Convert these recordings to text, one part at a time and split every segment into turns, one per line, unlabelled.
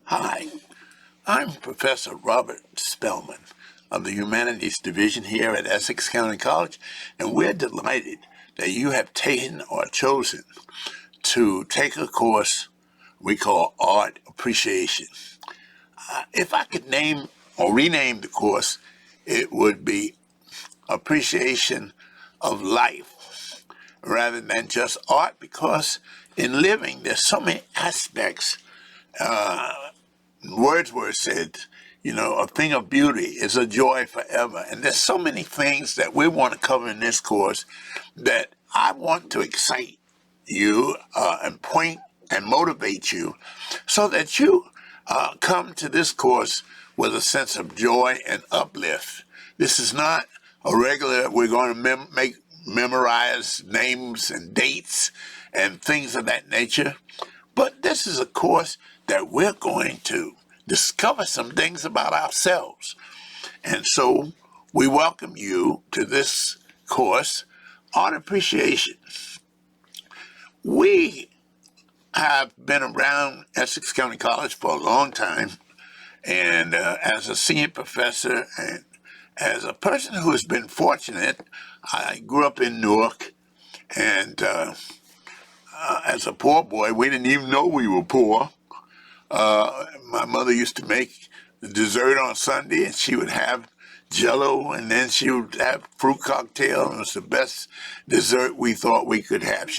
Hi, I'm Professor Robert Spellman of the Humanities Division here at Essex County College, and we're delighted that you have taken or chosen to take a course we call Art Appreciation. If I could name or rename the course, it would be Appreciation of Life rather than just art, because in living there's so many aspects. Wordsworth said, a thing of beauty is a joy forever. And there's so many things that we want to cover in this course that I want to excite you and point and motivate you so that you come to this course with a sense of joy and uplift. This is not a regular, we're going to memorize names and dates and things of that nature. But this is a course that we're going to discover some things about ourselves. And so we welcome you to this course, Art Appreciation. We have been around Essex County College for a long time, and as a senior professor and as a person who has been fortunate, I grew up in Newark, and as a poor boy, we didn't even know we were poor. My mother used to make the dessert on Sunday, and she would have Jello, and then she would have fruit cocktail, and it was the best dessert we thought we could have.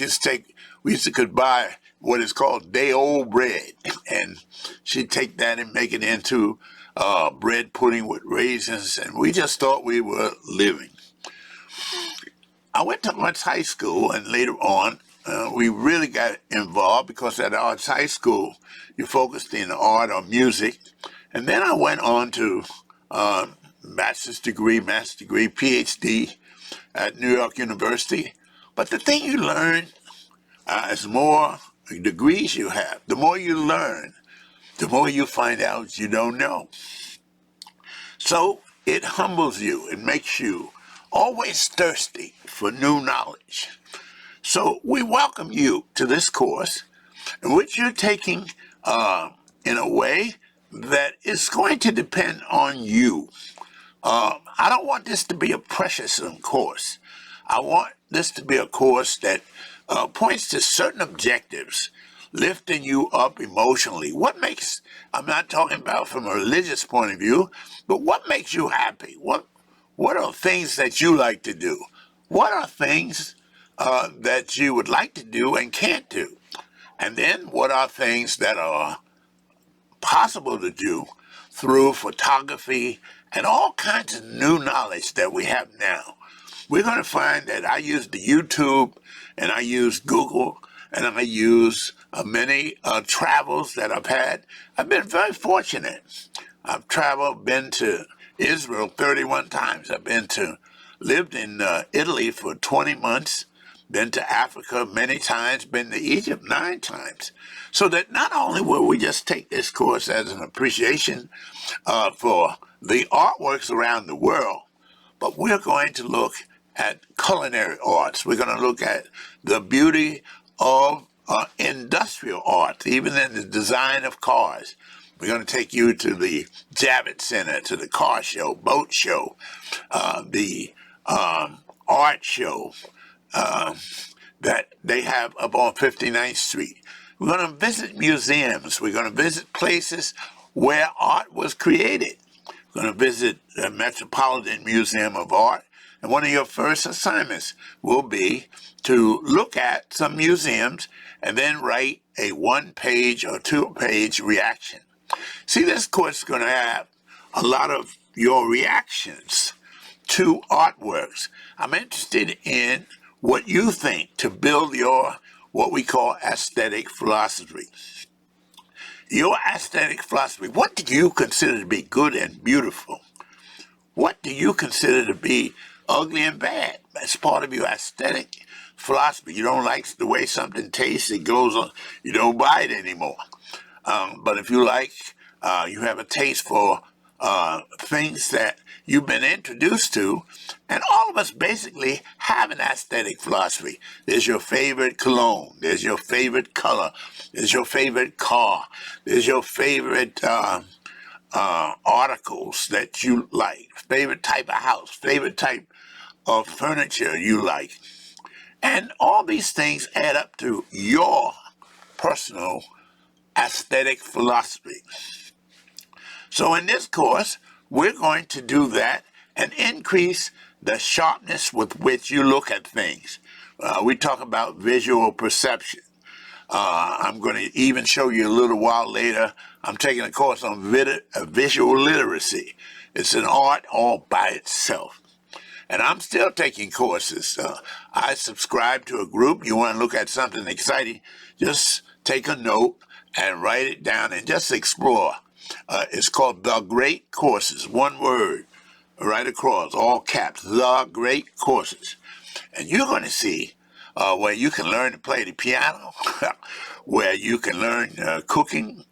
We used to buy what is called day-old bread, and she'd take that and make it into bread pudding with raisins, and we just thought we were living. I went to Arts High School, and later on, we really got involved because at Arts High School, you focused in art or music. And then I went on to master's degree, PhD at New York University. But the thing you learn as more degrees you have, the more you learn, the more you find out you don't know. So it humbles you. It makes you always thirsty for new knowledge. So we welcome you to this course, in which you're taking in a way that is going to depend on you. I don't want this to be a precious course. I want this to be a course that points to certain objectives, lifting you up emotionally. I'm not talking about from a religious point of view, but what makes you happy? What are things that you like to do? What are things that you would like to do and can't do? And then what are things that are possible to do through photography and all kinds of new knowledge that we have now? We're going to find that I use the YouTube, and I use Google, and I use many travels that I've had. I've been very fortunate. I've been to Israel 31 times. Lived in Italy for 20 months, been to Africa many times, been to Egypt 9 times. So that not only will we just take this course as an appreciation for the artworks around the world, but we're going to look at culinary arts. We're going to look at the beauty of industrial art, even in the design of cars. We're going to take you to the Javits Center, to the car show, boat show, the art show that they have up on 59th Street. We're going to visit museums. We're going to visit places where art was created. We're going to visit the Metropolitan Museum of Art. And one of your first assignments will be to look at some museums and then write a 1-page or 2-page reaction. See, this course is going to have a lot of your reactions to artworks. I'm interested in what you think to build your, what we call aesthetic philosophy. Your aesthetic philosophy, what do you consider to be good and beautiful? What do you consider to be ugly and bad? That's part of your aesthetic philosophy. You don't like the way something tastes, it goes on, you don't buy it anymore. But if you like, you have a taste for things that you've been introduced to. And all of us basically have an aesthetic philosophy. There's your favorite cologne. There's your favorite color. There's your favorite car. There's your favorite articles that you like. Favorite type of house. Favorite type of furniture you like. And all these things add up to your personal aesthetic philosophy. So in this course, we're going to do that and increase the sharpness with which you look at things. We talk about visual perception. I'm going to even show you a little while later. I'm taking a course on visual literacy. It's an art all by itself. And I'm still taking courses. I subscribe to a group. You want to look at something exciting, just take a note and write it down and just explore. It's called The Great Courses, one word, right across, all caps, The Great Courses. And you're going to see where you can learn to play the piano, where you can learn cooking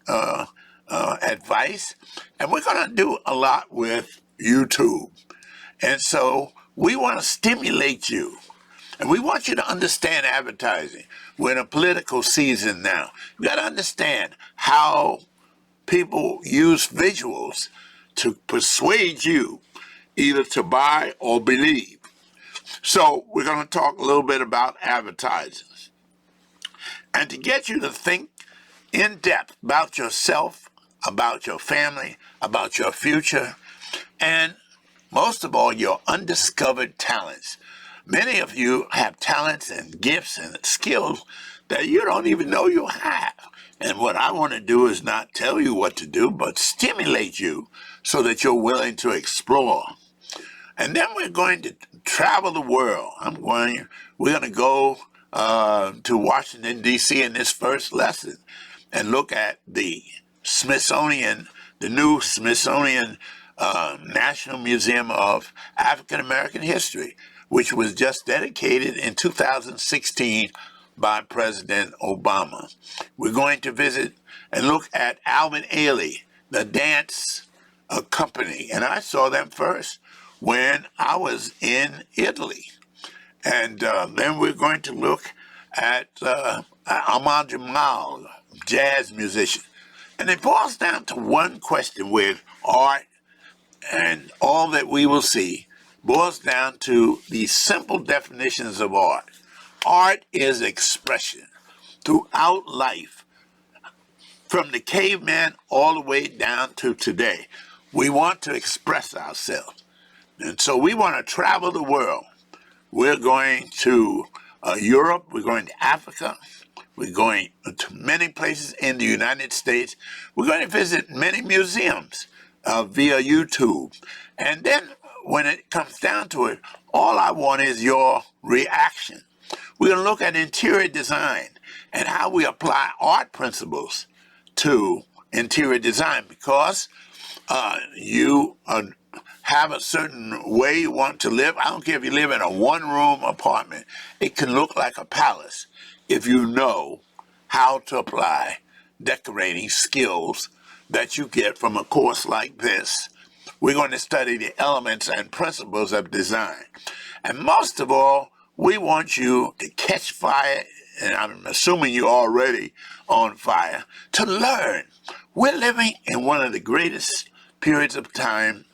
advice. And we're going to do a lot with YouTube. And so we want to stimulate you. And we want you to understand advertising. We're in a political season now. You got to understand how people use visuals to persuade you either to buy or believe. So we're going to talk a little bit about advertising. And to get you to think in depth about yourself, about your family, about your future, and most of all, your undiscovered talents. Many of you have talents and gifts and skills that you don't even know you have. And what I want to do is not tell you what to do, but stimulate you so that you're willing to explore. And then we're going to travel the world. We're going to go to Washington, D.C. in this first lesson and look at the Smithsonian, the new Smithsonian National Museum of African American History, which was just dedicated in 2016 by President Obama. We're going to visit and look at Alvin Ailey, the dance company, and I saw them first when I was in Italy. And then we're going to look at Ahmad Jamal, jazz musician. And it boils down to one question with art, and all that we will see boils down to the simple definitions of art. Art is expression throughout life, from the caveman all the way down to today. We want to express ourselves. And so we want to travel the world. We're going to Europe, we're going to Africa, we're going to many places in the United States. We're going to visit many museums via YouTube. And then when it comes down to it, all I want is your reaction. We're going to look at interior design and how we apply art principles to interior design, because you have a certain way you want to live. I don't care if you live in a one-room apartment. It can look like a palace if you know how to apply decorating skills that you get from a course like this. We're going to study the elements and principles of design. And most of all, we want you to catch fire, and I'm assuming you're already on fire, to learn. We're living in one of the greatest periods of time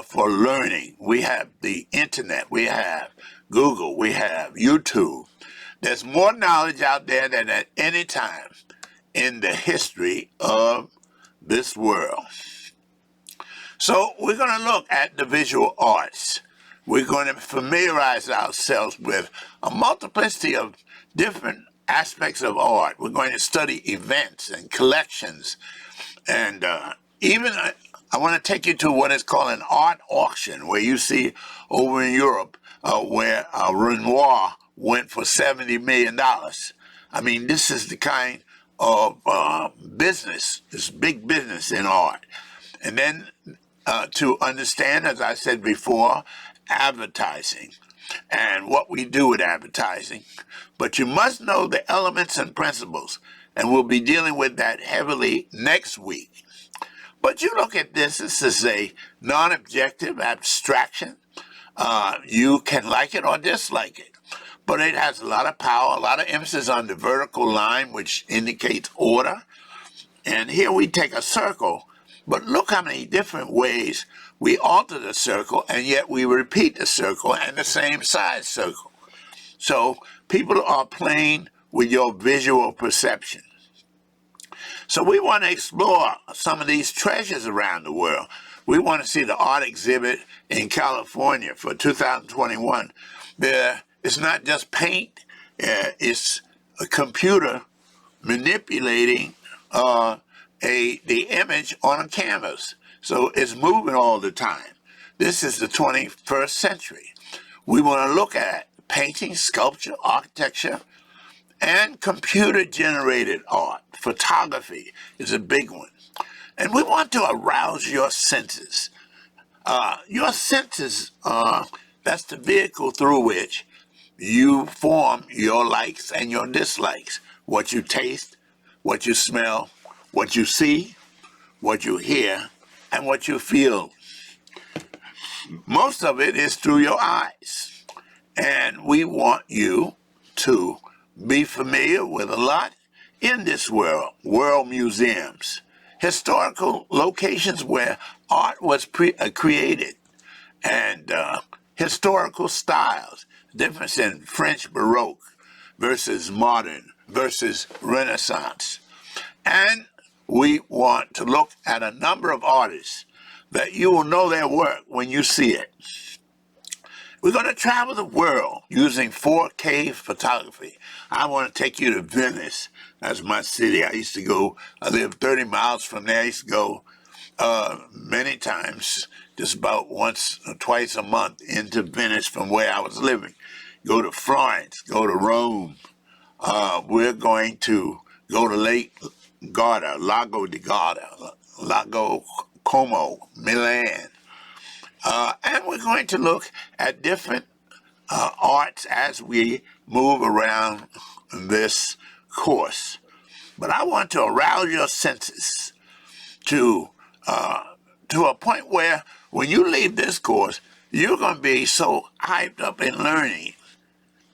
for learning. We have the internet, we have Google, we have YouTube. There's more knowledge out there than at any time in the history of this world. So we're going to look at the visual arts. We're going to familiarize ourselves with a multiplicity of different aspects of art. We're going to study events and collections. And even I want to take you to what is called an art auction, where you see over in Europe where Renoir went for $70 million. I mean, this is the kind of business, this big business in art. And then to understand, as I said before, advertising and what we do with advertising. But you must know the elements and principles, and we'll be dealing with that heavily next week. But you look at this is a non-objective abstraction. You can like it or dislike it, but it has a lot of power, a lot of emphasis on the vertical line, which indicates order. And here we take a circle, but look how many different ways we alter the circle, and yet we repeat the circle and the same size circle. So people are playing with your visual perception. So we want to explore some of these treasures around the world. We want to see the art exhibit in California for 2021. It's not just paint, it's a computer manipulating the image on a canvas. So it's moving all the time. This is the 21st century. We want to look at painting, sculpture, architecture, and computer-generated art. Photography is a big one. And we want to arouse your senses. Your senses, that's the vehicle through which you form your likes and your dislikes. What you taste, what you smell, what you see, what you hear, and what you feel. Most of it is through your eyes. And we want you to be familiar with a lot in this world. World museums, historical locations where art was created, and historical styles, difference in French Baroque versus modern versus Renaissance. And we want to look at a number of artists that you will know their work when you see it. We're going to travel the world using 4K photography. I want to take you to Venice. That's my city. I lived 30 miles from there. I used to go many times, just about once or twice a month into Venice from where I was living. Go to Florence, go to Rome. We're going to go to Lake Garda, Lago di Garda, Lago Como, Milan. And we're going to look at different arts as we move around this course. But I want to arouse your senses to a point where when you leave this course, you're going to be so hyped up in learning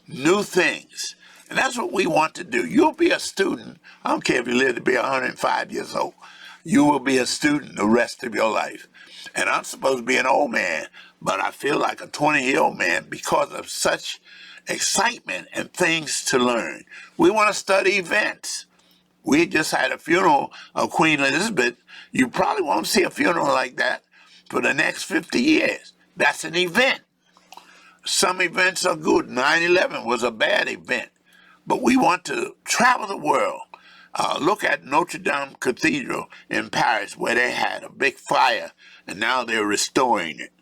new things. And that's what we want to do. You'll be a student. I don't care if you live to be 105 years old. You will be a student the rest of your life. And I'm supposed to be an old man, but I feel like a 20-year-old man because of such excitement and things to learn. We want to study events. We just had a funeral of Queen Elizabeth. You probably won't see a funeral like that for the next 50 years. That's an event. Some events are good. 9/11 was a bad event. But we want to travel the world. Look at Notre Dame Cathedral in Paris, where they had a big fire, and now they're restoring it.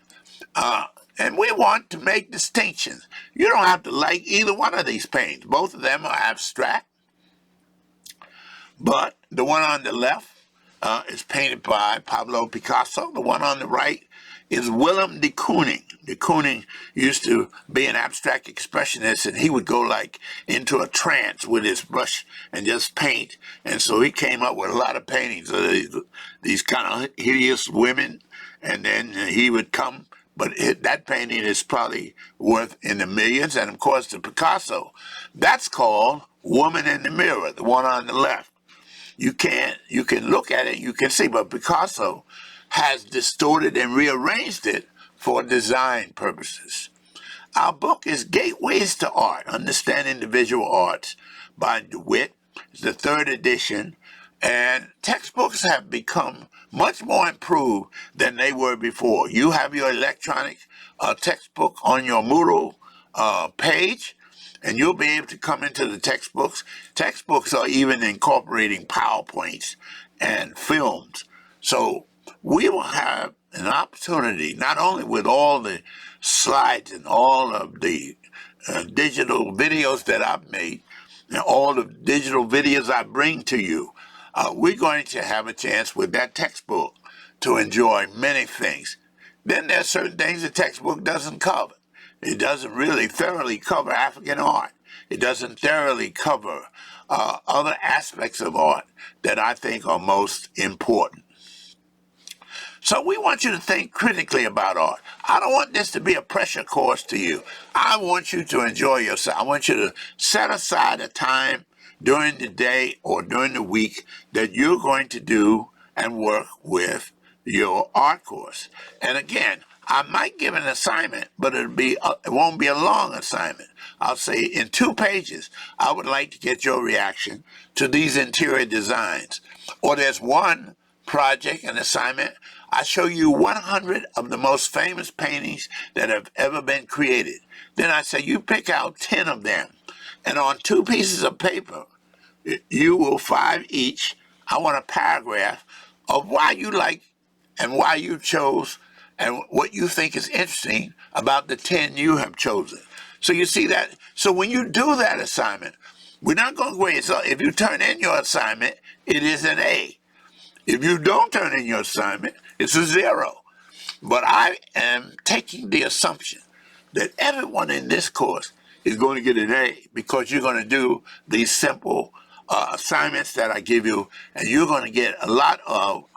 And we want to make distinctions. You don't have to like either one of these paintings. Both of them are abstract. But the one on the left is painted by Pablo Picasso. The one on the right is Willem de Kooning. De Kooning used to be an abstract expressionist, and he would go like into a trance with his brush and just paint. And so he came up with a lot of paintings of these kind of hideous women, and then he would come. But that painting is probably worth in the millions. And of course, the Picasso, that's called Woman in the Mirror, the one on the left. You can look at it, you can see, but Picasso has distorted and rearranged it for design purposes. Our book is Gateways to Art, Understanding the Visual Arts by DeWitt. It's the third edition, and textbooks have become much more improved than they were before. You have your electronic textbook on your Moodle page, and you'll be able to come into the textbooks. Textbooks are even incorporating PowerPoints and films. So we will have an opportunity, not only with all the slides and all of the digital videos that I've made, and all the digital videos I bring to you, we're going to have a chance with that textbook to enjoy many things. Then there are certain things the textbook doesn't cover. It doesn't really thoroughly cover African art. It doesn't thoroughly cover other aspects of art that I think are most important. So we want you to think critically about art. I don't want this to be a pressure course to you. I want you to enjoy yourself. I want you to set aside a time during the day or during the week that you're going to do and work with your art course. And again, I might give an assignment, but it won't be a long assignment. I'll say in 2 pages, I would like to get your reaction to these interior designs. Or there's one project, an assignment. I show you 100 of the most famous paintings that have ever been created. Then I say you pick out 10 of them. And on 2 pieces of paper, you will 5 each. I want a paragraph of why you like and why you chose and what you think is interesting about the 10 you have chosen. So you see that? So when you do that assignment, we're not going to grade. So if you turn in your assignment, it is an A. If you don't turn in your assignment, it's a 0. But I am taking the assumption that everyone in this course is going to get an A because you're going to do these simple assignments that I give you, and you're going to get a lot of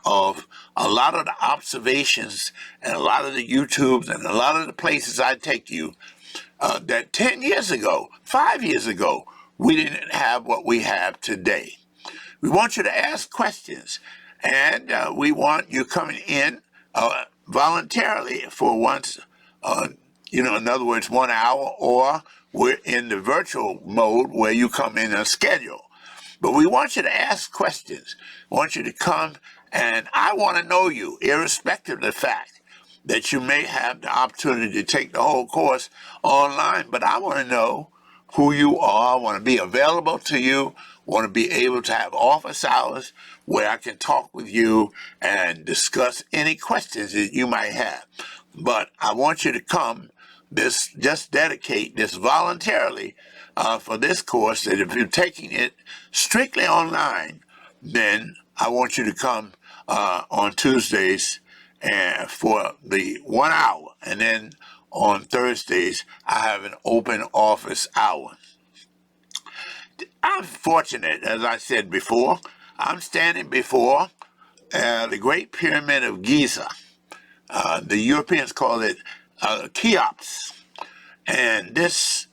the observations and a lot of the YouTubes and a lot of the places I take you that 10 years ago, 5 years ago, we didn't have what we have today. We want you to ask questions, and we want you coming in voluntarily for once, in other words, 1 hour, or we're in the virtual mode where you come in a schedule. But we want you to ask questions. We want you to come, and I want to know you, irrespective of the fact that you may have the opportunity to take the whole course online. But I want to know who you are. I want to be available to you. I want to be able to have office hours where I can talk with you and discuss any questions that you might have. But I want you to come, just dedicate this voluntarily for this course, that if you're taking it strictly online, then I want you to come on Tuesdays for the 1 hour. And then on Thursdays, I have an open office hour. I'm fortunate, as I said before, I'm standing before the Great Pyramid of Giza. The Europeans call it Cheops. And this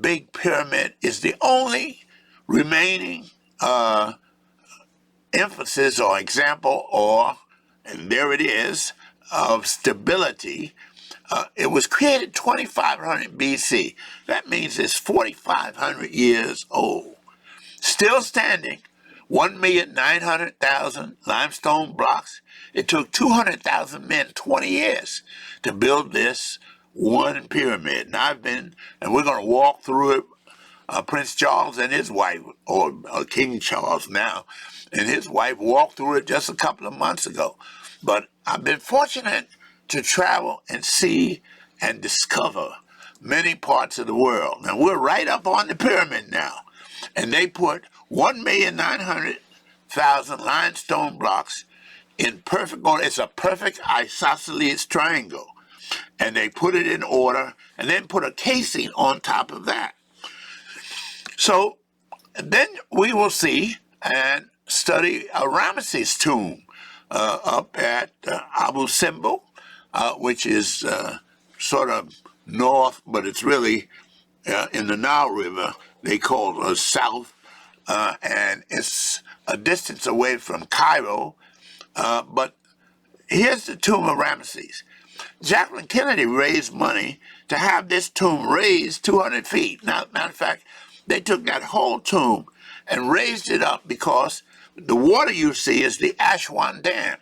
big pyramid is the only remaining emphasis or example, and there it is, of stability. It was created 2500 BC. That means it's 4,500 years old. Still standing, 1,900,000 limestone blocks. It took 200,000 men 20 years to build this one pyramid. And we're going to walk through it. Prince Charles and his wife, or King Charles now, and his wife walked through it just a couple of months ago. But I've been fortunate to travel and see and discover many parts of the world. Now, we're right up on the pyramid now, and they put 1,900,000 limestone blocks in perfect order. It's a perfect isosceles triangle, and they put it in order and then put a casing on top of that. So then we will see and study Ramesses' tomb up at Abu Simbel, which is sort of north, but it's really in the Nile River. They call it south, and it's a distance away from Cairo. But here's the tomb of Ramesses. Jacqueline Kennedy raised money to have this tomb raised 200 feet. Now, matter of fact, they took that whole tomb and raised it up because the water you see is the Aswan Dam.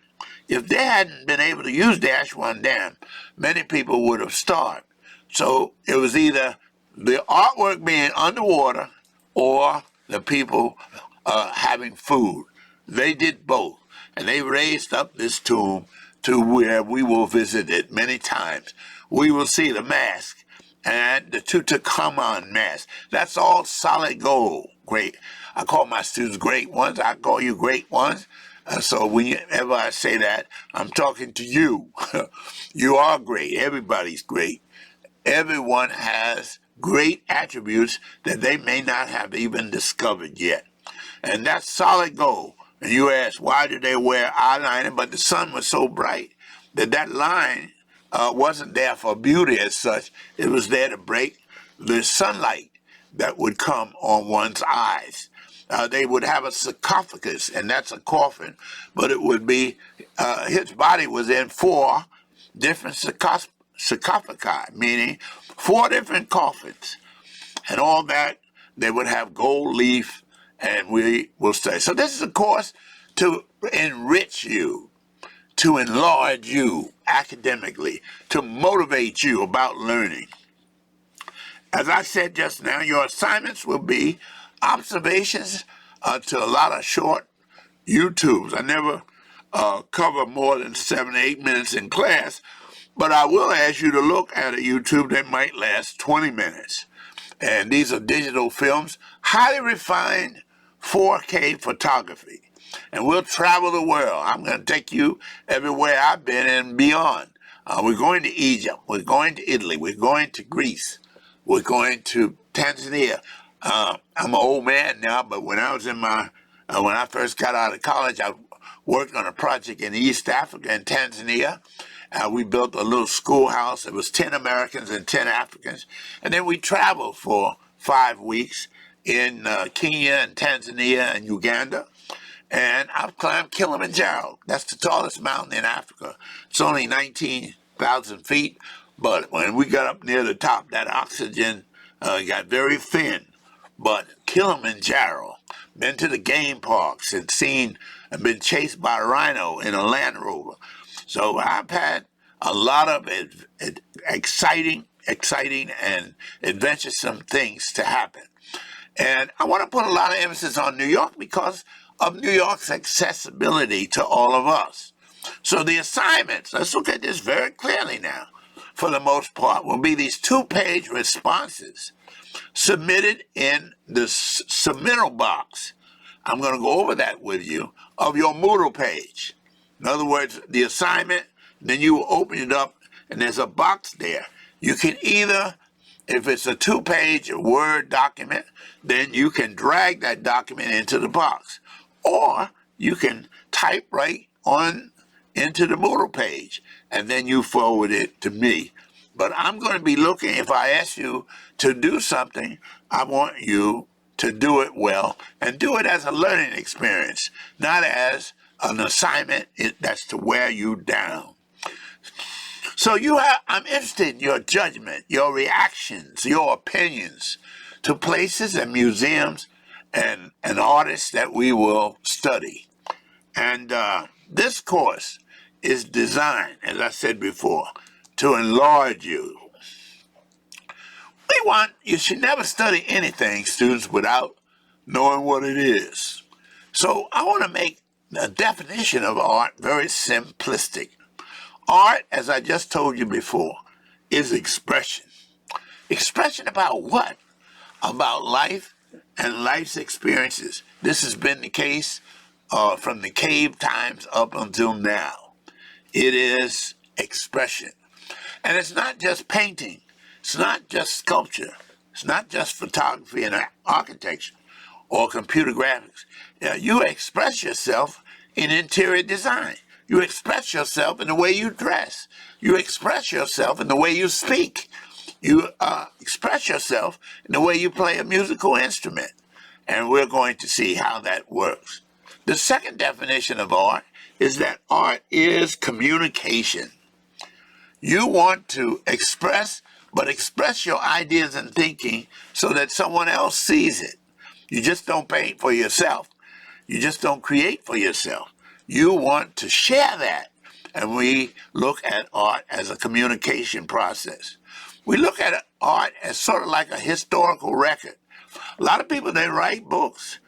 If they hadn't been able to use the Aswan Dam, many people would have starved. So it was either the artwork being underwater or the people having food. They did both, and they raised up this tomb to where we will visit it many times. We will see the mask and the Tutankhamun mask. That's all solid gold. Great. I call my students great ones. I call you great ones. So whenever I say that, I'm talking to you. You are great. Everybody's great. Everyone has great attributes that they may not have even discovered yet. And that's solid gold. And you ask, why did they wear eyeliner? But the sun was so bright that that line wasn't there for beauty as such. It was there to break the sunlight that would come on one's eyes. They would have a sarcophagus, and that's a coffin, but it would be, his body was in four different sarcophagi, meaning four different coffins. And all that, they would have gold leaf, and we will say. So this is a course to enrich you, to enlarge you academically, to motivate you about learning. As I said just now, your assignments will be observations to a lot of short YouTubes. I never cover more than 7 to 8 minutes in class, but I will ask you to look at a YouTube that might last 20 minutes. And these are digital films, highly refined 4K photography. And we'll travel the world. I'm going to take you everywhere I've been and beyond. We're going to Egypt. We're going to Italy. We're going to Greece. We're going to Tanzania. I'm an old man now, but when I was in when I first got out of college, I worked on a project in East Africa and Tanzania. We built a little schoolhouse. It was 10 Americans and 10 Africans. And then we traveled for 5 weeks in Kenya and Tanzania and Uganda. And I've climbed Kilimanjaro. That's the tallest mountain in Africa. It's only 19,000 feet. But when we got up near the top, that oxygen got very thin. But Kilimanjaro, been to the game parks and seen and been chased by a rhino in a Land Rover. So I've had a lot of exciting and adventuresome things to happen. And I want to put a lot of emphasis on New York because of New York's accessibility to all of us. So the assignments, let's look at this very clearly now, for the most part, will be these 2-page responses submitted in the submittal box. I'm going to go over that with you, of your Moodle page. In other words, the assignment, then you will open it up, and there's a box there. You can either, if it's a 2-page Word document, then you can drag that document into the box. Or you can type right on into the Moodle page, and then you forward it to me. But I'm going to be looking, if I ask you to do something, I want you to do it well, and do it as a learning experience, not as an assignment that's to wear you down. So I'm interested in your judgment, your reactions, your opinions to places and museums and artists that we will study. And this course is designed, as I said before, to enlarge you. You should never study anything, students, without knowing what it is. So I want to make the definition of art very simplistic. Art, as I just told you before, is expression. Expression about what? About life and life's experiences. This has been the case from the cave times up until now. It is expression. And it's not just painting. It's not just sculpture. It's not just photography and architecture or computer graphics. You express yourself in interior design. You express yourself in the way you dress. You express yourself in the way you speak. You express yourself in the way you play a musical instrument. And we're going to see how that works. The second definition of art is that art is communication. You want to express, but express your ideas and thinking so that someone else sees it. You just don't paint for yourself. You just don't create for yourself. You want to share that. And we look at art as a communication process. We look at art as sort of like a historical record. A lot of people, they write books.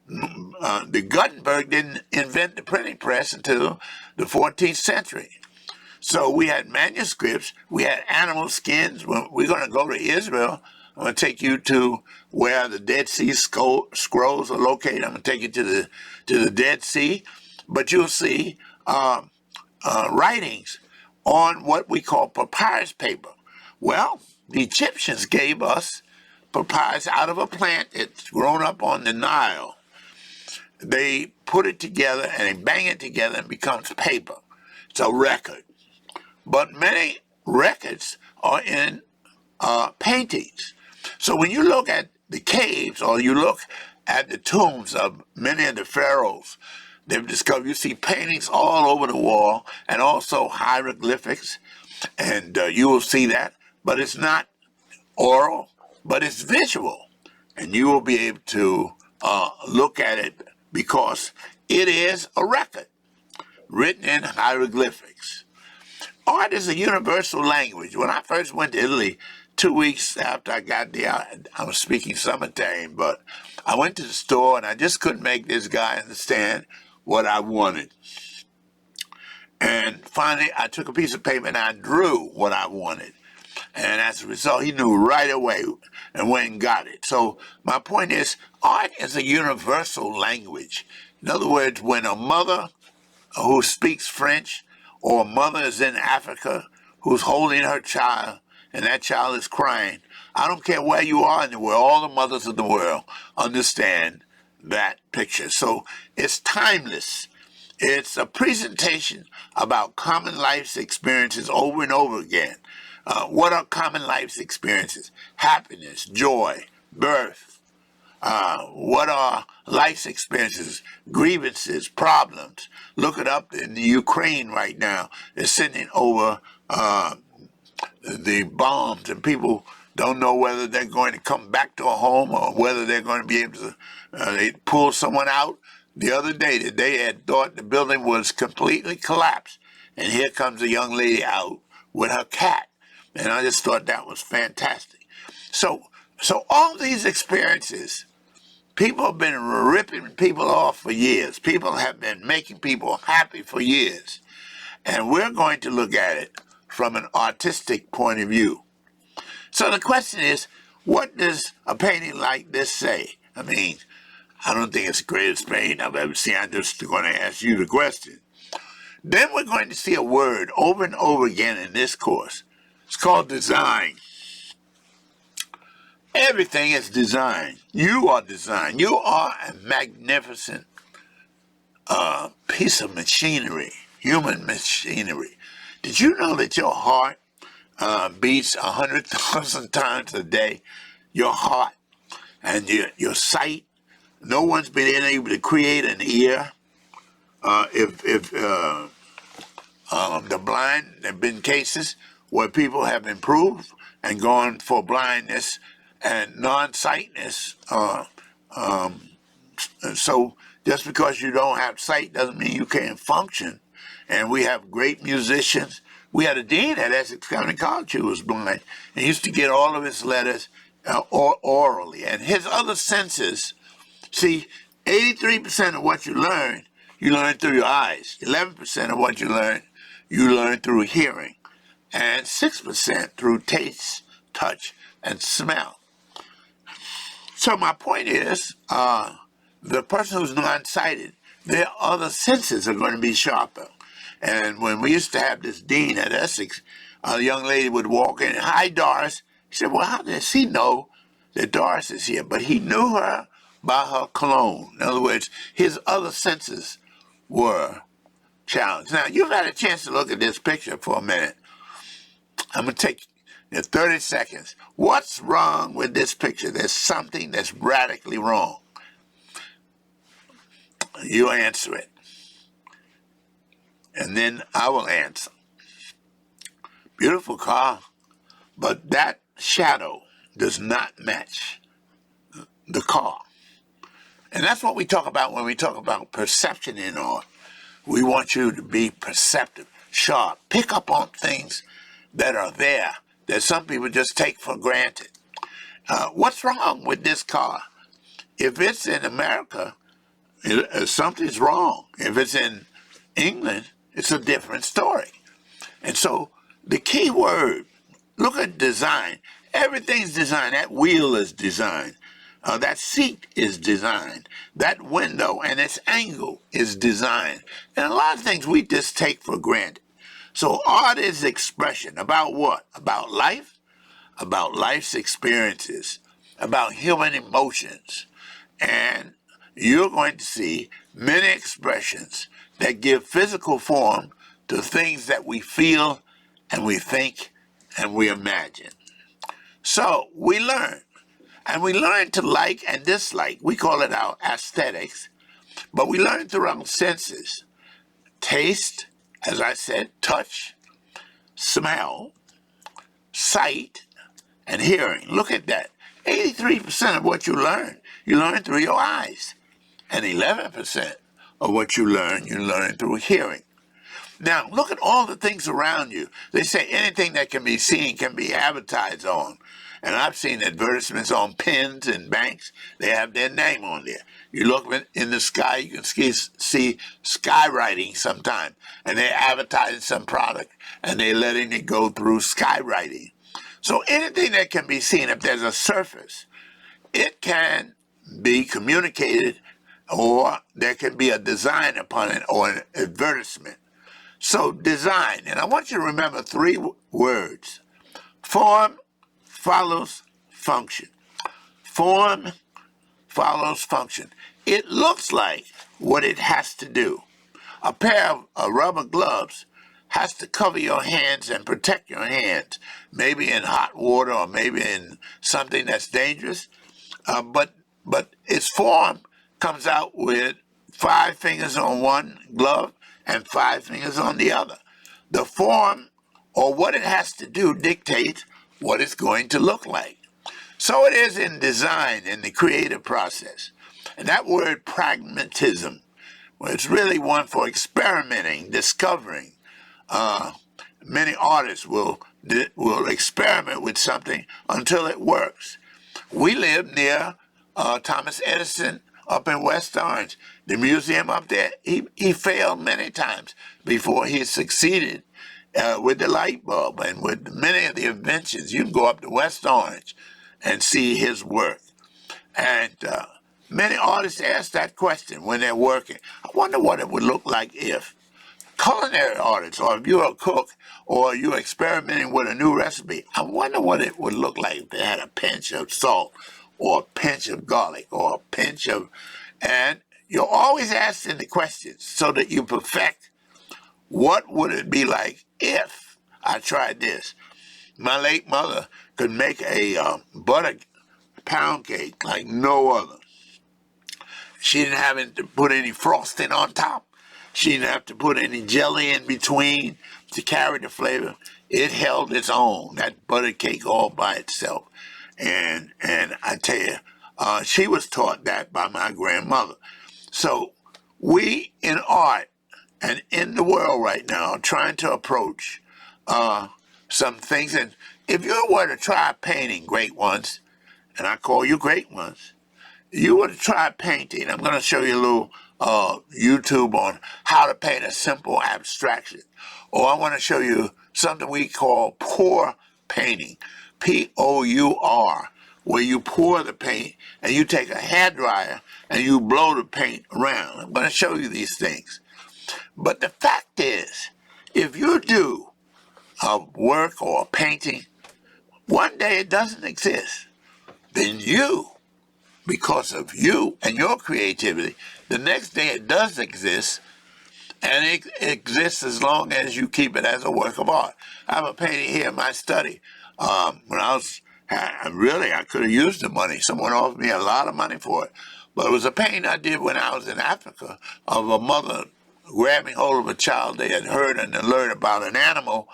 The Gutenberg didn't invent the printing press until the 14th century. So we had manuscripts, we had animal skins. We're going to go to Israel. I'm going to take you to where the Dead Sea Scrolls are located. I'm going to take you to the Dead Sea. But you'll see writings on what we call papyrus paper. Well, the Egyptians gave us papyrus out of a plant that's grown up on the Nile. they put it together and they bang it together and it becomes paper. It's a record. But many records are in paintings. So when you look at the caves or you look at the tombs of many of the pharaohs, they've discovered, you see paintings all over the wall and also hieroglyphics, and you will see that. But it's not oral, but it's visual. And you will be able to look at it because it is a record written in hieroglyphics. Art is a universal language. When I first went to Italy, 2 weeks after I got there, I was speaking summertime, but I went to the store and I just couldn't make this guy understand what I wanted. And finally, I took a piece of paper and I drew what I wanted. And as a result, he knew right away and went and got it. So my point is, art is a universal language. In other words, when a mother who speaks French or a mother is in Africa who's holding her child and that child is crying, I don't care where you are in the world, all the mothers of the world understand that picture. So it's timeless. It's a presentation about common life's experiences over and over again. What are common life's experiences? Happiness, joy, birth. What are life's experiences? Grievances, problems. Look it up in the Ukraine right now. They're sending over the bombs, and people don't know whether they're going to come back to a home or whether they're going to be able to they pull someone out. The other day, they had thought the building was completely collapsed, and here comes a young lady out with her cat. And I just thought that was fantastic. So all these experiences, people have been ripping people off for years. People have been making people happy for years. And we're going to look at it from an artistic point of view. So the question is, what does a painting like this say? I mean, I don't think it's the greatest painting I've ever seen. I'm just going to ask you the question. Then we're going to see a word over and over again in this course. It's called design. Everything is design. You are design. You are a magnificent piece of machinery, human machinery. Did you know that your heart beats 100,000 times a day? Your heart and your sight. No one's been able to create an ear. If the blind, there have been cases where people have improved and gone for blindness and non-sightness. So just because you don't have sight doesn't mean you can't function. And we have great musicians. We had a dean at Essex County College who was blind and used to get all of his letters orally. And his other senses, see, 83% of what you learn through your eyes. 11% of what you learn through hearing. And 6% through taste, touch, and smell. So my point is, the person who's non-sighted, their other senses are going to be sharper. And when we used to have this dean at Essex, a young lady would walk in, "Hi, Doris." He said, "Well, how does he know that Doris is here?" But he knew her by her cologne. In other words, his other senses were challenged. Now, you've had a chance to look at this picture for a minute. I'm going to take 30 seconds. What's wrong with this picture? There's something that's radically wrong. You answer it. And then I will answer. Beautiful car, but that shadow does not match the car. And that's what we talk about when we talk about perception in art. We want you to be perceptive, sharp, pick up on things that are there that some people just take for granted. What's wrong with this car? If it's in America, something's wrong. If it's in England, it's a different story. And so the key word, look at design. Everything's designed. That wheel is designed. That seat is designed. That window and its angle is designed. And a lot of things we just take for granted. So art is expression about what? About life, about life's experiences, about human emotions. And you're going to see many expressions that give physical form to things that we feel and we think and we imagine. So we learn, and we learn to like and dislike. We call it our aesthetics, but we learn through our senses. Taste, as I said, touch, smell, sight, and hearing. Look at that. 83% of what you learn through your eyes. And 11% of what you learn through hearing. Now, look at all the things around you. They say anything that can be seen can be advertised on. And I've seen advertisements on pens and banks. They have their name on there. You look in the sky, you can see skywriting sometime. And they're advertising some product, and they're letting it go through skywriting. So anything that can be seen, if there's a surface, it can be communicated, or there can be a design upon it or an advertisement. So design, and I want you to remember three words. Form follows function. Form follows function. It looks like what it has to do. A pair of rubber gloves has to cover your hands and protect your hands, maybe in hot water or maybe in something that's dangerous. But its form comes out with 5 fingers on one glove and 5 fingers on the other. The form, or what it has to do, dictates what it's going to look like. So it is in design, in the creative process. And that word pragmatism, well, it's really one for experimenting, discovering. Many artists will experiment with something until it works. We live near Thomas Edison up in West Orange. The museum up there, he failed many times before he succeeded with the light bulb and with many of the inventions. You can go up to West Orange and see his work. And many artists ask that question when they're working. I wonder what it would look like if culinary artists, or if you're a cook, or you're experimenting with a new recipe, I wonder what it would look like if they had a pinch of salt, or a pinch of garlic, or a pinch of... And you're always asking the questions so that you perfect what would it be like if I tried this. My late mother could make a butter pound cake like no other. She didn't have to put any frosting on top. She didn't have to put any jelly in between to carry the flavor. It held its own, that butter cake all by itself. And I tell you, she was taught that by my grandmother. So we in art and in the world right now are trying to approach some things. And if you were to try painting great ones, and I call you great ones, you were to try painting. I'm going to show you a little YouTube on how to paint a simple abstraction. Or I want to show you something we call pour painting, P-O-U-R, where you pour the paint and you take a hairdryer and you blow the paint around. I'm going to show you these things. But the fact is, if you do a work or a painting, one day it doesn't exist, then you, because of you and your creativity, the next day it does exist, and it exists as long as you keep it as a work of art. I have a painting here in my study. When I could have used the money. Someone offered me a lot of money for it. But it was a painting I did when I was in Africa of a mother grabbing hold of a child they had heard and learned about an animal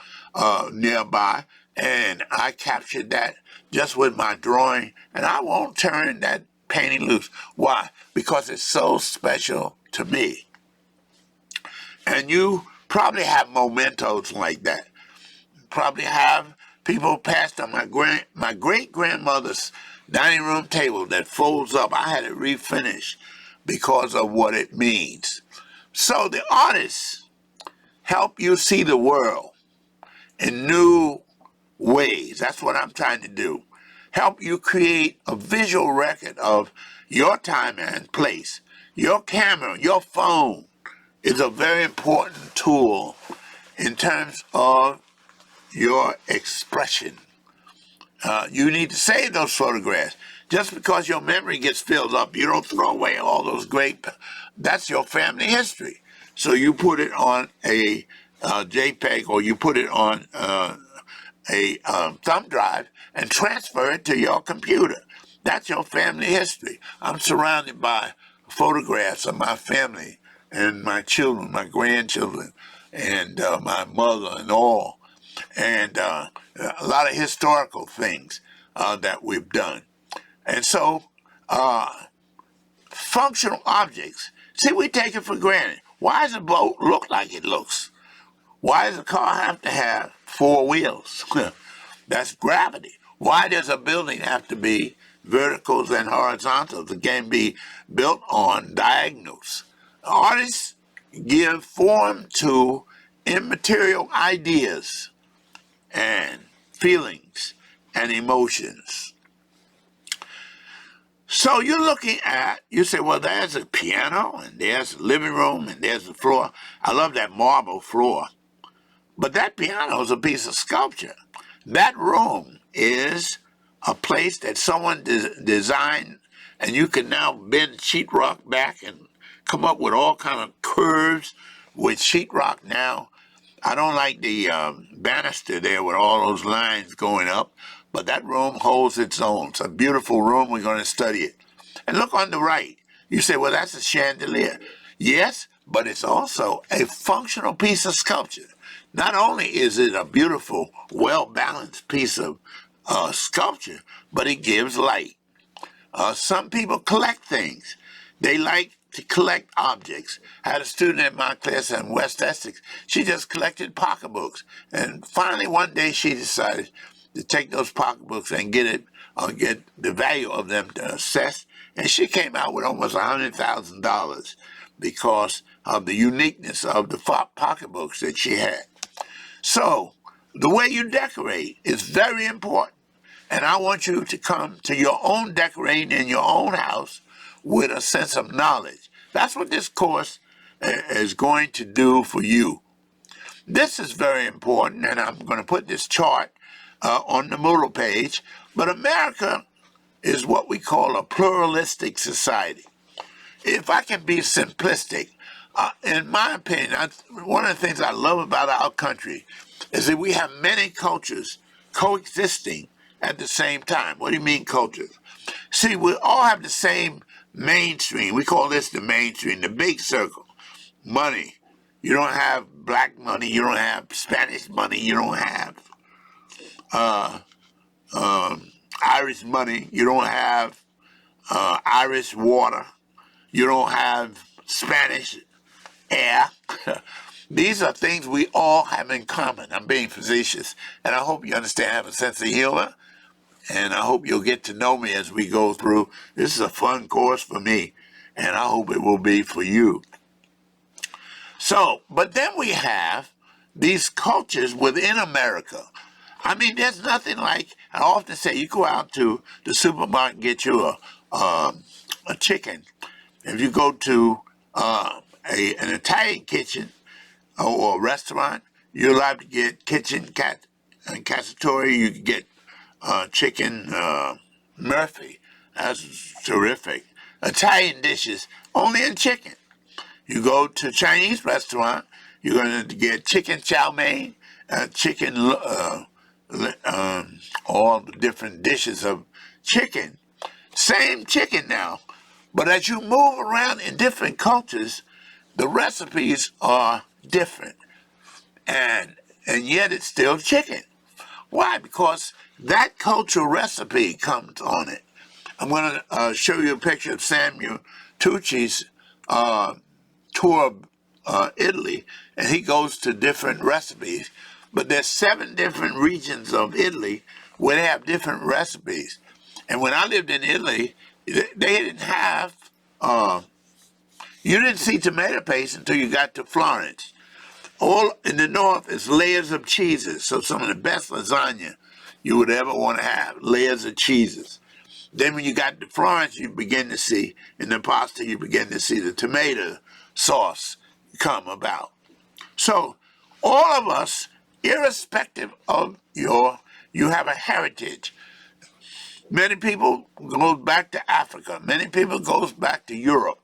nearby, and I captured that just with my drawing, and I won't turn that painting loose. Why? Because it's so special to me. And you probably have mementos like that. Probably have people passed on my great-grandmother's dining room table that folds up. I had it refinished because of what it means. So the artists help you see the world in new ways. That's what I'm trying to do. Help you create a visual record of your time and place. Your camera, your phone is a very important tool in terms of your expression. You need to save those photographs. Just because your memory gets filled up, you don't throw away all those great. That's your family history. So you put it on a JPEG, or you put it on a thumb drive and transfer it to your computer. That's your family history. I'm surrounded by photographs of my family and my children, my grandchildren, and my mother and all, and a lot of historical things that we've done. And so, functional objects, see, we take it for granted. Why does a boat look like it looks? Why does a car have to have four wheels? That's gravity. Why does a building have to be verticals and horizontals? It can be built on diagonals. Artists give form to immaterial ideas and feelings and emotions. So you're looking at, you say, well, there's a piano, and there's a living room, and there's the floor. I love that marble floor. But that piano is a piece of sculpture. That room is a place that someone designed, and you can now bend sheetrock back and come up with all kind of curves with sheetrock now. I don't like the banister there with all those lines going up, but that room holds its own. It's a beautiful room. We're going to study it. And look on the right. You say, well, that's a chandelier. Yes, but it's also a functional piece of sculpture. Not only is it a beautiful, well-balanced piece of sculpture, but it gives light. Some people collect things. They like to collect objects. I had a student in my class in West Essex. She just collected pocketbooks. And finally, one day, she decided to take those pocketbooks and get the value of them assessed. And she came out with almost $100,000 because of the uniqueness of the pocketbooks that she had. So, the way you decorate is very important. And I want you to come to your own decorating in your own house with a sense of knowledge. That's what this course is going to do for you. This is very important, and I'm going to put this chart on the Moodle page. But America is what we call a pluralistic society. If I can be simplistic, in my opinion, one of the things I love about our country is that we have many cultures coexisting at the same time. What do you mean cultures? See, we all have the same mainstream. We call this the mainstream, the big circle. Money. You don't have black money. You don't have Spanish money. You don't have Irish money. You don't have Irish water. You don't have Spanish air. These are things we all have in common. I'm being facetious, and I hope you understand. I have a sense of humor, and I hope you'll get to know me as we go through. This is a fun course for me, and I hope it will be for you. So, but then we have these cultures within America. I mean, there's nothing like, I often say, you go out to the supermarket and get you a chicken. If you go to an Italian kitchen or a restaurant, you're allowed to get kitchen cacciatore. You can get chicken Murphy. That's terrific. Italian dishes, only in chicken. You go to a Chinese restaurant, you're going to get chicken chow mein, chicken, all the different dishes of chicken. Same chicken now. But as you move around in different cultures, the recipes are different. And yet it's still chicken. Why? Because that cultural recipe comes on it. I'm going to show you a picture of Samuel Tucci's tour of Italy, and he goes to different recipes. But there's 7 different regions of Italy where they have different recipes. And when I lived in Italy, they didn't have, you didn't see tomato paste until you got to Florence. All in the north is layers of cheeses. So some of the best lasagna you would ever want to have, layers of cheeses. Then when you got to Florence, you begin to see, in the pasta, you begin to see the tomato sauce come about. So all of us, irrespective of you have a heritage. Many people go back to Africa. Many people goes back to Europe.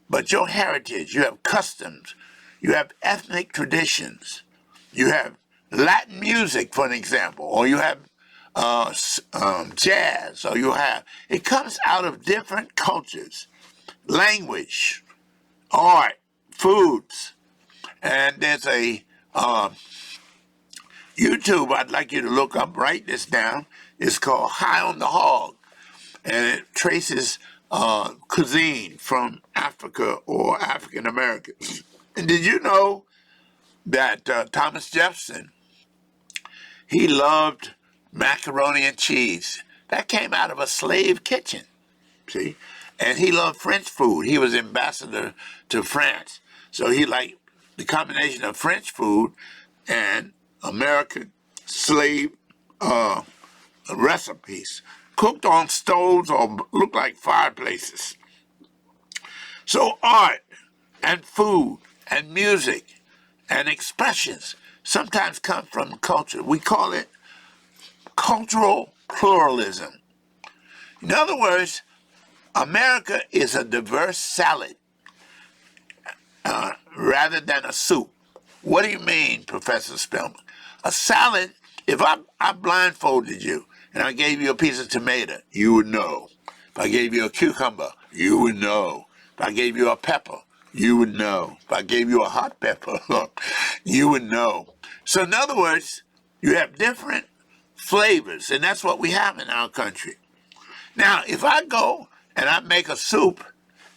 But your heritage, you have customs, you have ethnic traditions, you have Latin music, for an example, or you have jazz, or you have, it comes out of different cultures, language, art, foods. And there's a YouTube I'd like you to look up, write this down. It's called High on the Hog, and it traces cuisine from Africa or African Americans. And did you know that Thomas Jefferson, he loved macaroni and cheese? That came out of a slave kitchen, see? And he loved French food. He was ambassador to France. So he liked the combination of French food and American slave recipes, cooked on stoves or looked like fireplaces. So art and food and music and expressions sometimes come from culture. We call it cultural pluralism. In other words, America is a diverse salad rather than a soup. What do you mean, Professor Spellman? A salad, if I blindfolded you and I gave you a piece of tomato, you would know. If I gave you a cucumber, you would know. If I gave you a pepper, you would know. If I gave you a hot pepper, you would know. So in other words, you have different flavors, and that's what we have in our country. Now, if I go and I make a soup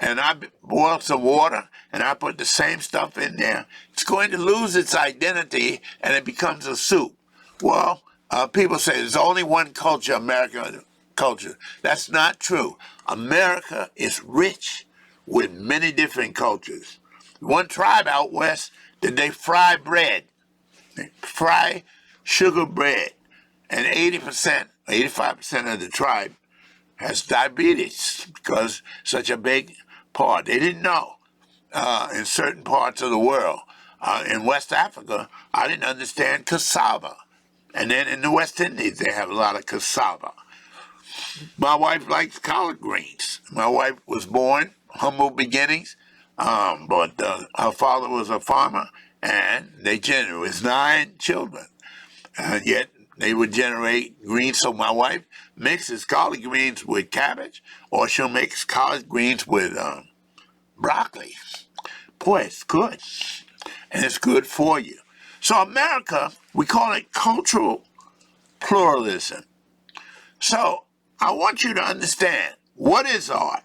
and I boil some water and I put the same stuff in there, it's going to lose its identity and it becomes a soup. Well, people say there's only one culture, American culture. That's not true. America is rich with many different cultures. One tribe out west, that they fry bread, they fry sugar bread, and 80%, 85% of the tribe has diabetes because such a big part. They didn't know in certain parts of the world. In West Africa, I didn't understand cassava. And then in the West Indies, they have a lot of cassava. My wife likes collard greens. My wife was born, humble beginnings, but her father was a farmer, and they generated 9 children. And yet they would generate greens. So my wife mixes collard greens with cabbage, or she'll mix collard greens with broccoli. Boy, it's good. And it's good for you. So America, we call it cultural pluralism. So I want you to understand, what is art?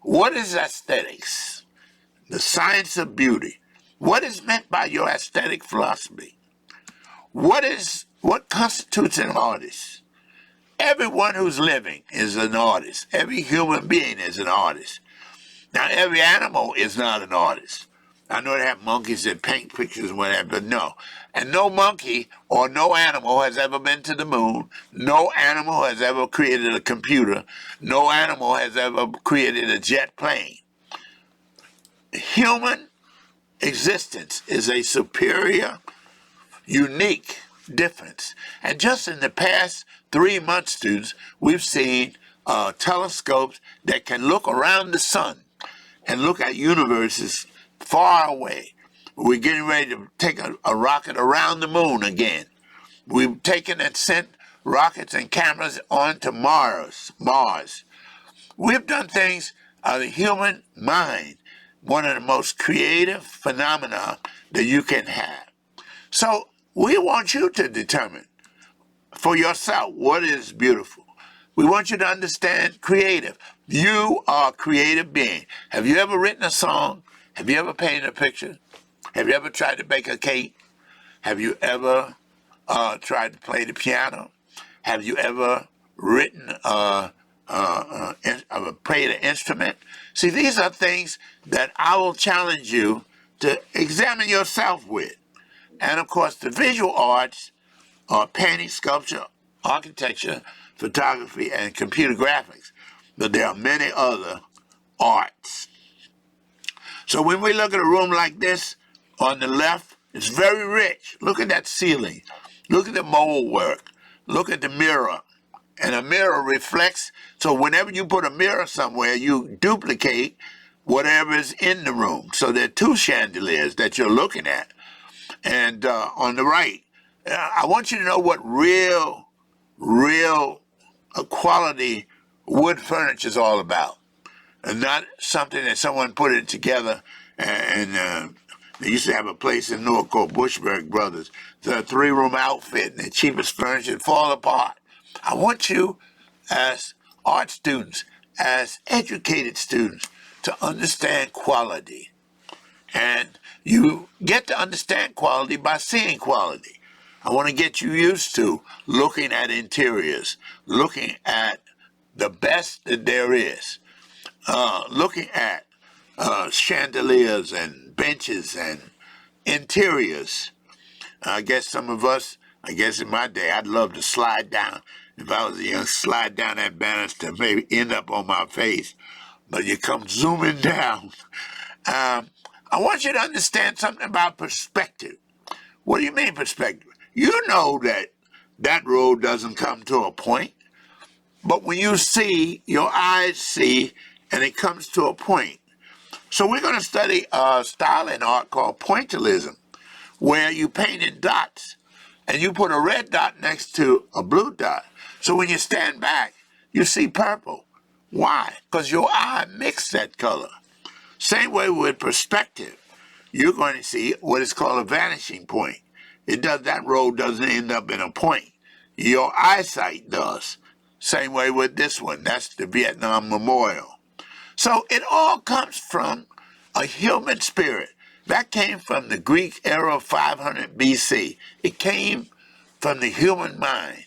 What is aesthetics? The science of beauty. What is meant by your aesthetic philosophy? What constitutes an artist? Everyone who's living is an artist. Every human being is an artist. Now, every animal is not an artist. I know they have monkeys that paint pictures and whatever, but no. And no monkey or no animal has ever been to the moon. No animal has ever created a computer. No animal has ever created a jet plane. Human existence is a superior, unique difference. And just in the past 3 months, students, we've seen telescopes that can look around the sun and look at universes far away. We're getting ready to take a rocket around the moon again. We've taken and sent rockets and cameras onto Mars. We've done things, the human mind, one of the most creative phenomena that you can have. So we want you to determine for yourself what is beautiful. We want you to understand creative. You are a creative being. Have you ever written a song? Have you ever painted a picture? Have you ever tried to bake a cake? Have you ever tried to play the piano? Have you ever written, played an instrument? See, these are things that I will challenge you to examine yourself with. And of course, the visual arts are painting, sculpture, architecture, photography, and computer graphics. But there are many other arts. So when we look at a room like this, on the left, it's very rich. Look at that ceiling. Look at the mold work. Look at the mirror. and a mirror reflects. So whenever you put a mirror somewhere, you duplicate whatever is in the room. So there are two chandeliers that you're looking at. And on the right, I want you to know what real quality wood furniture is all about, and not something that someone put it together. And they used to have a place in Newark called Bushberg Brothers. It's a 3-room outfit, and the cheapest furniture fall apart. I want you, as art students, as educated students, to understand quality. And you get to understand quality by seeing quality. I want to get you used to looking at interiors, looking at the best that there is, looking at chandeliers and benches and interiors. I guess some of us, in my day, I'd love to slide down. If I was a young, slide down that banister, maybe end up on my face. But you come zooming down. I want you to understand something about perspective. What do you mean perspective? You know that road doesn't come to a point, but when you see, your eyes see, and it comes to a point. So we're going to study a style in art called pointillism, where you paint in dots, and you put a red dot next to a blue dot. So when you stand back, you see purple. Why? Because your eye mixed that color. Same way with perspective. You're going to see what is called a vanishing point. That road doesn't end up in a point. Your eyesight does. Same way with this one. That's the Vietnam Memorial. So it all comes from a human spirit. That came from the Greek era of 500 BC. It came from the human mind,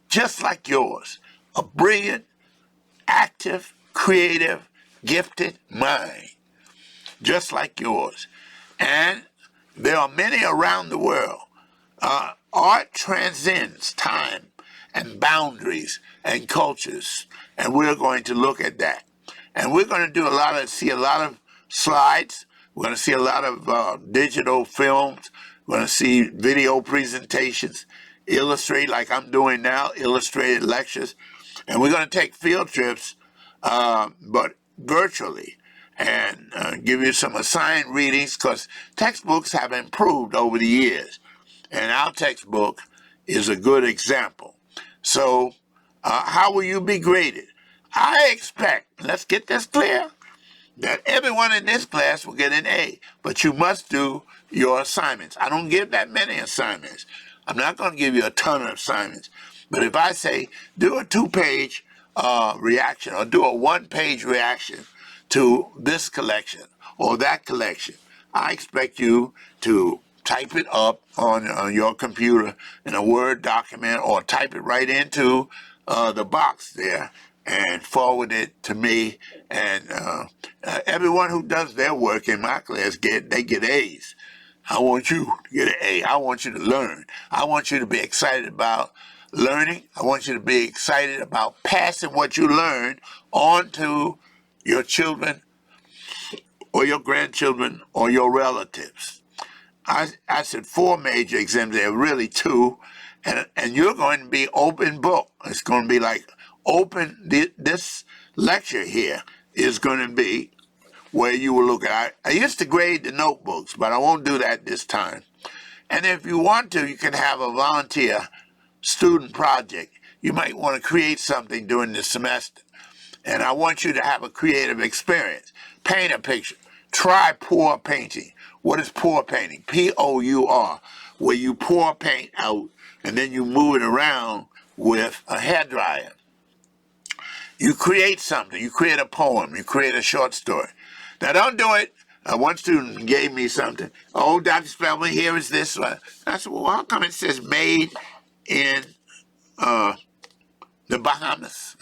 just like yours. A brilliant, active, creative, gifted mind, just like yours. And there are many around the world. Art transcends time and boundaries and cultures, and we're going to look at that. And we're going to see a lot of slides. We're going to see a lot of digital films. We're going to see video presentations, illustrate like I'm doing now, illustrated lectures. And we're going to take field trips, but virtually, and give you some assigned readings, because textbooks have improved over the years. And our textbook is a good example. So how will you be graded? I expect, let's get this clear, that everyone in this class will get an A, but you must do your assignments. I don't give that many assignments. I'm not going to give you a ton of assignments. But if I say, do a 2-page reaction, or do a 1-page reaction to this collection or that collection, I expect you to type it up on your computer in a Word document, or type it right into the box there and forward it to me. And everyone who does their work in my class, they get A's. I want you to get an A. I want you to learn. I want you to be excited about learning. I want you to be excited about passing what you learned on to your children or your grandchildren or your relatives. I said 4 major exams. There are really 2. And you're going to be open book. It's going to be like open. This lecture here is going to be where you will look at. I used to grade the notebooks, but I won't do that this time. And if you want to, you can have a volunteer student project. You might want to create something during the semester. And I want you to have a creative experience. Paint a picture. Try pour painting. What is pour painting? P-O-U-R, where you pour paint out and then you move it around with a hairdryer. You create something. You create a poem. You create a short story. Now, don't do it. One student gave me something. Oh, Dr. Spellman, here is this one. I said, well, how come it says made in the Bahamas?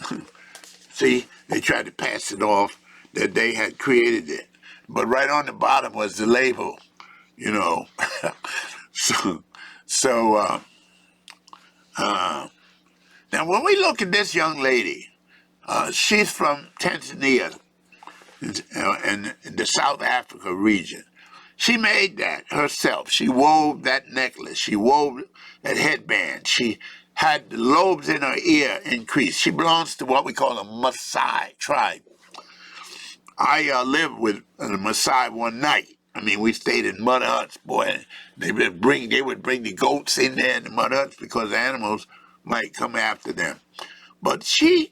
See, they tried to pass it off that they had created it. But right on the bottom was the label, you know. So now when we look at this young lady, she's from Tanzania, in the South Africa region. She made that herself. She wove that necklace. She wove that headband. She had the lobes in her ear increased. She belongs to what we call a Maasai tribe. I lived with the Maasai one night. I mean, we stayed in mud huts, boy. And they would bring the goats in there in the mud huts because animals might come after them. But she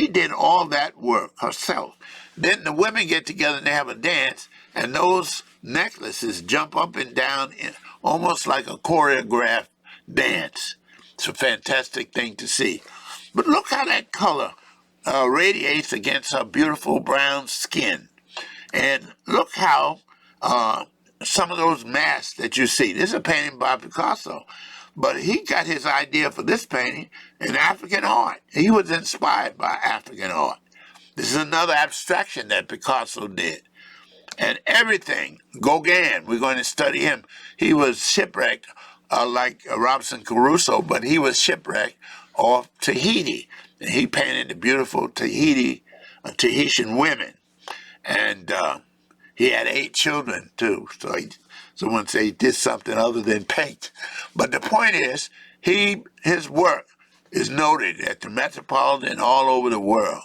did all that work herself. Then the women get together and they have a dance, and those necklaces jump up and down almost like a choreographed dance. It's a fantastic thing to see. But look how that color radiates against her beautiful brown skin. And look how some of those masks that you see. This is a painting by Picasso. But he got his idea for this painting in African art. He was inspired by African art. This is another abstraction that Picasso did. And everything, Gauguin, we're going to study him. He was shipwrecked like Robinson Crusoe, but he was shipwrecked off Tahiti. And he painted the beautiful Tahitian women. And he had 8 children, too. So someone say he did something other than paint. But the point is, his work is noted at the Metropolitan all over the world.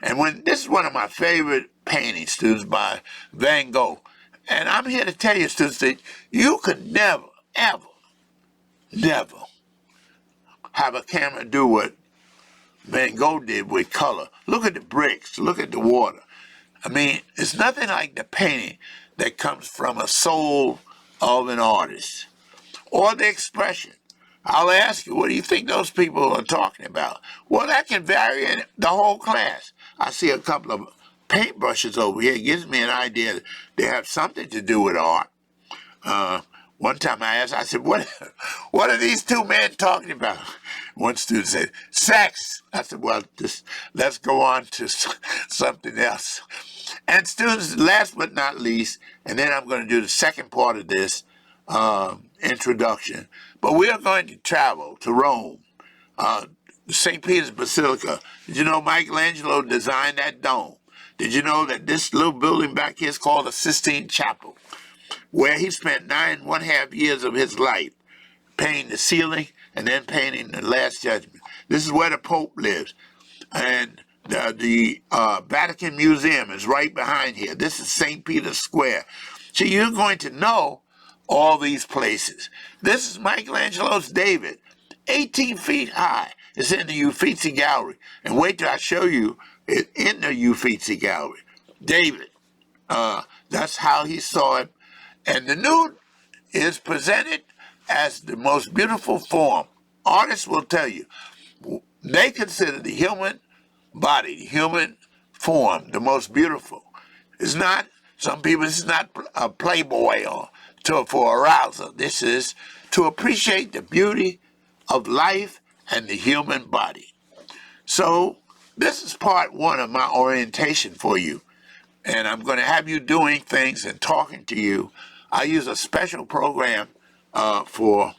And this is one of my favorite paintings, students, by Van Gogh. And I'm here to tell you, students, that you could never, ever, never have a camera do what Van Gogh did with color. Look at the bricks. Look at the water. I mean, it's nothing like the painting that comes from a soul of an artist or the expression. I'll ask you, what do you think those people are talking about? Well, that can vary in the whole class. I see a couple of paintbrushes over here. It gives me an idea that they have something to do with art. One time I asked, I said, what are these 2 men talking about? One student said, sex. I said, well, let's go on to something else. And students, last but not least, and then I'm going to do the second part of this introduction, but we are going to travel to Rome, St. Peter's Basilica. Did you know Michelangelo designed that dome? Did you know that this little building back here is called the Sistine Chapel, where he spent 9½ years of his life painting the ceiling and then painting the Last Judgment? This is where the Pope lives. And the Vatican Museum is right behind here. This is St. Peter's Square. So you're going to know all these places. This is Michelangelo's David, 18 feet high. It's in the Uffizi Gallery. And wait till I show you it in the Uffizi Gallery. David, that's how he saw it. And the nude is presented as the most beautiful form. Artists will tell you, they consider the human body, the human form, the most beautiful. It's not, some people, this is not a Playboy or for arousal. This is to appreciate the beauty of life and the human body. So this is part 1 of my orientation for you. And I'm going to have you doing things and talking to you. I use a special program for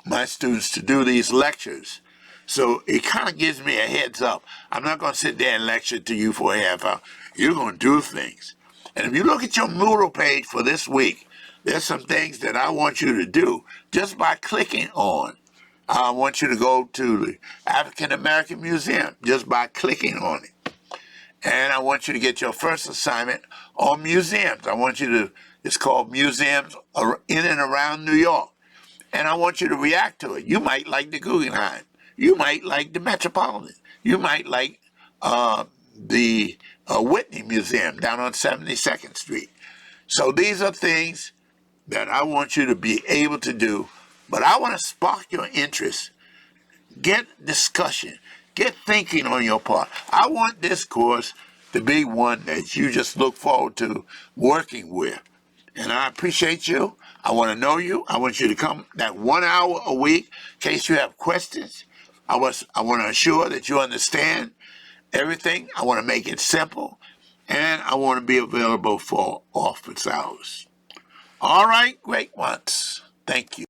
my students to do these lectures. So it kind of gives me a heads up. I'm not going to sit there and lecture to you for a half hour. You're going to do things. And if you look at your Moodle page for this week, there's some things that I want you to do just by clicking on. I want you to go to the African American Museum just by clicking on it. And I want you to get your first assignment on museums. It's called Museums in and Around New York. And I want you to react to it. You might like the Guggenheim. You might like the Metropolitan. You might like the Whitney Museum down on 72nd Street. So these are things that I want you to be able to do. But I want to spark your interest. Get discussion. Get thinking on your part. I want this course to be one that you just look forward to working with. And I appreciate you. I want to know you. I want you to come that 1 hour a week in case you have questions. I want to assure that you understand everything. I want to make it simple. And I want to be available for office hours. All right, great ones. Thank you.